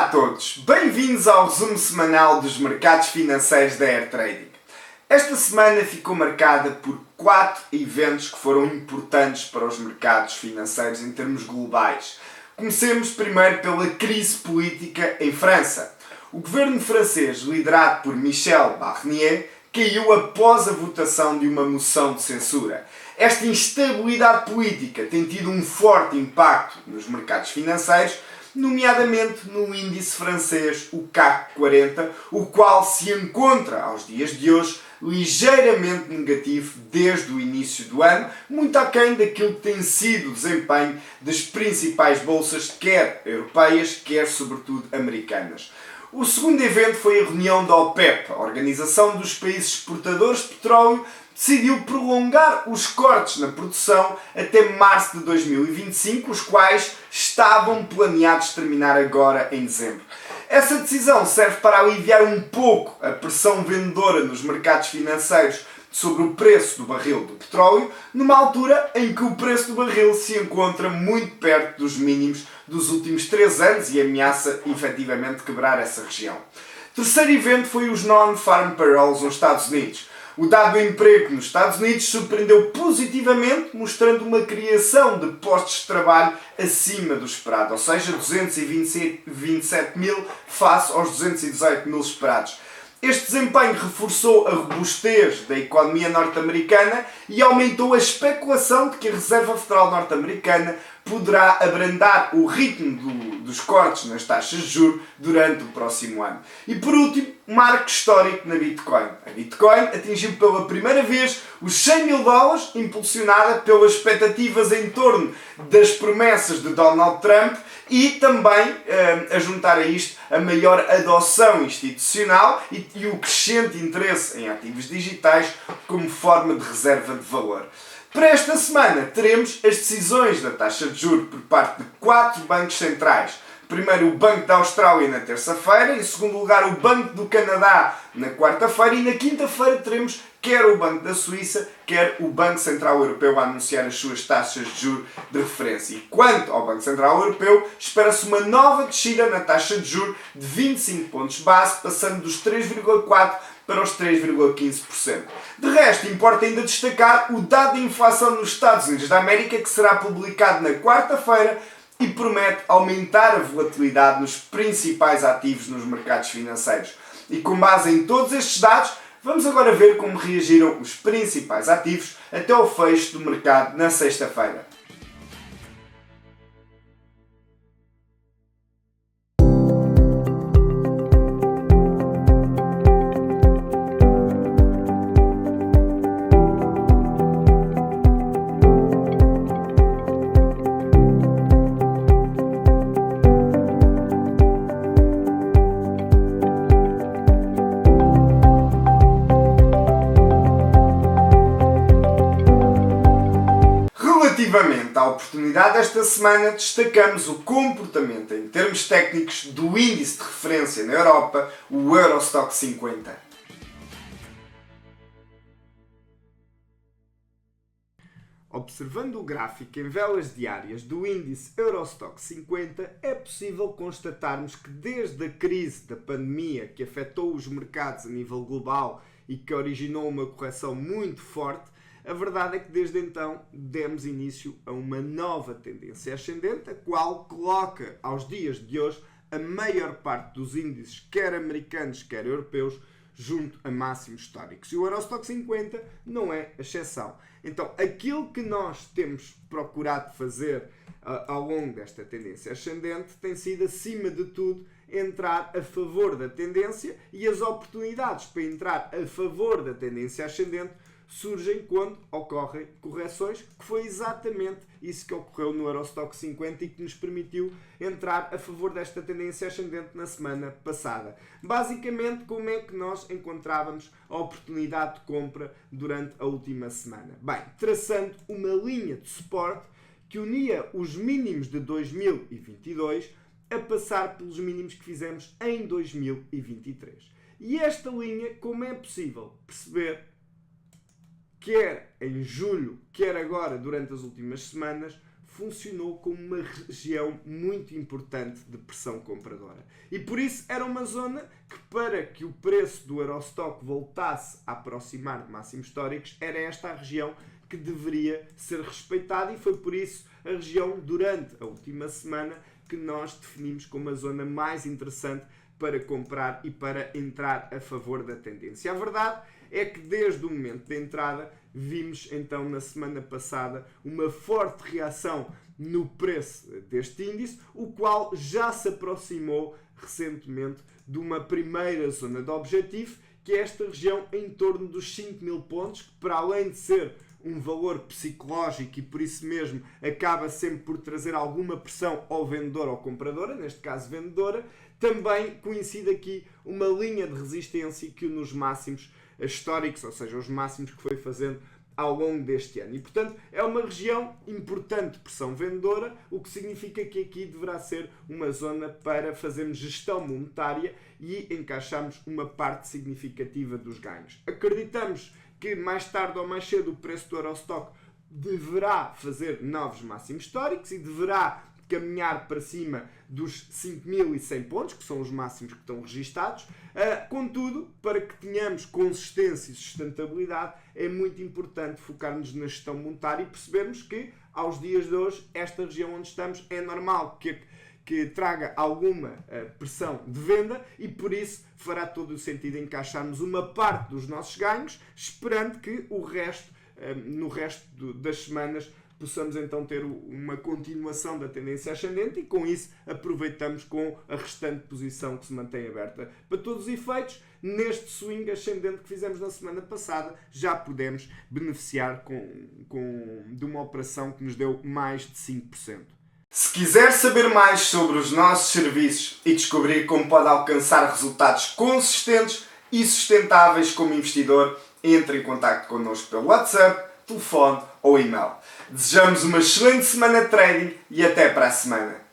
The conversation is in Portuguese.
a todos, bem-vindos ao resumo semanal dos mercados financeiros da Air Trading. Esta semana ficou marcada por 4 eventos que foram importantes para os mercados financeiros em termos globais. Comecemos primeiro pela crise política em França. O governo francês, liderado por Michel Barnier, caiu após a votação de uma moção de censura. Esta instabilidade política tem tido um forte impacto nos mercados financeiros, nomeadamente no índice francês, o CAC 40, o qual se encontra, aos dias de hoje, ligeiramente negativo desde o início do ano, muito aquém daquilo que tem sido o desempenho das principais bolsas, quer europeias, quer sobretudo americanas. O segundo evento foi a reunião da OPEP, a Organização dos Países Exportadores de Petróleo, decidiu prolongar os cortes na produção até março de 2025, os quais estavam planeados terminar agora em dezembro. Essa decisão serve para aliviar um pouco a pressão vendedora nos mercados financeiros sobre o preço do barril do petróleo, numa altura em que o preço do barril se encontra muito perto dos mínimos dos últimos 3 anos e ameaça efetivamente quebrar essa região. Terceiro evento foi os Non-Farm Payrolls nos Estados Unidos. O dado do emprego nos Estados Unidos surpreendeu positivamente, mostrando uma criação de postos de trabalho acima do esperado, ou seja, 227 mil face aos 218 mil esperados. Este desempenho reforçou a robustez da economia norte-americana e aumentou a especulação de que a Reserva Federal norte-americana poderá abrandar o ritmo dos cortes nas taxas de juros durante o próximo ano. E por último, marco histórico na Bitcoin. A Bitcoin atingiu pela primeira vez os 100 mil dólares, impulsionada pelas expectativas em torno das promessas de Donald Trump e também, a juntar a isto, a maior adoção institucional e o crescente interesse em ativos digitais como forma de reserva de valor. Para esta semana teremos as decisões da taxa de juros por parte de 4 bancos centrais. Primeiro o Banco da Austrália na terça-feira, em segundo lugar o Banco do Canadá na quarta-feira e na quinta-feira teremos quer o Banco da Suíça, quer o Banco Central Europeu a anunciar as suas taxas de juros de referência. E quanto ao Banco Central Europeu, espera-se uma nova descida na taxa de juros de 25 pontos base, passando dos 3,4% para os 3,15%. De resto, importa ainda destacar o dado de inflação nos Estados Unidos da América, que será publicado na quarta-feira e promete aumentar a volatilidade nos principais ativos nos mercados financeiros. E com base em todos estes dados, vamos agora ver como reagiram os principais ativos até ao fecho do mercado na sexta-feira. Relativamente à oportunidade desta semana, destacamos o comportamento em termos técnicos do índice de referência na Europa, o Eurostock 50. Observando o gráfico em velas diárias do índice Eurostock 50, é possível constatarmos que desde a crise da pandemia que afetou os mercados a nível global e que originou uma correção muito forte, a verdade é que desde então demos início a uma nova tendência ascendente, a qual coloca aos dias de hoje a maior parte dos índices, quer americanos, quer europeus, junto a máximos históricos. E o Eurostock 50 não é exceção. Então, aquilo que nós temos procurado fazer ao longo desta tendência ascendente tem sido, acima de tudo, entrar a favor da tendência, e as oportunidades para entrar a favor da tendência ascendente surgem quando ocorrem correções, que foi exatamente isso que ocorreu no Eurostock 50 e que nos permitiu entrar a favor desta tendência ascendente na semana passada. Basicamente, como é que nós encontrávamos a oportunidade de compra durante a última semana? Bem, traçando uma linha de suporte que unia os mínimos de 2022 a passar pelos mínimos que fizemos em 2023. E esta linha, como é possível perceber, quer em julho, quer agora durante as últimas semanas, funcionou como uma região muito importante de pressão compradora. E por isso era uma zona que, para que o preço do Eurostock voltasse a aproximar de máximos históricos, era esta a região que deveria ser respeitada, e foi por isso a região, durante a última semana, que nós definimos como a zona mais interessante para comprar e para entrar a favor da tendência. A verdade é que desde o momento da entrada vimos então na semana passada uma forte reação no preço deste índice, o qual já se aproximou recentemente de uma primeira zona de objetivo, que é esta região em torno dos 5.000 pontos, que, para além de ser um valor psicológico e por isso mesmo acaba sempre por trazer alguma pressão ao vendedor ou compradora, neste caso vendedora, também coincide aqui uma linha de resistência que nos máximos históricos, ou seja, os máximos que foi fazendo ao longo deste ano. E, portanto, é uma região importante de pressão vendedora, o que significa que aqui deverá ser uma zona para fazermos gestão monetária e encaixarmos uma parte significativa dos ganhos. Acreditamos que mais tarde ou mais cedo o preço do Eurostock deverá fazer novos máximos históricos e deverá caminhar para cima dos 5.100 pontos, que são os máximos que estão registados. Contudo, para que tenhamos consistência e sustentabilidade, é muito importante focarmos na gestão monetária e percebermos que, aos dias de hoje, esta região onde estamos é normal que traga alguma pressão de venda, e por isso fará todo o sentido encaixarmos uma parte dos nossos ganhos, esperando que o resto, no resto das semanas, possamos então ter uma continuação da tendência ascendente, e com isso aproveitamos com a restante posição que se mantém aberta. Para todos os efeitos, neste swing ascendente que fizemos na semana passada, já podemos beneficiar de uma operação que nos deu mais de 5%. Se quiser saber mais sobre os nossos serviços e descobrir como pode alcançar resultados consistentes e sustentáveis como investidor, entre em contato connosco pelo WhatsApp, telefone ou e-mail. Desejamos uma excelente semana de trading e até para a semana.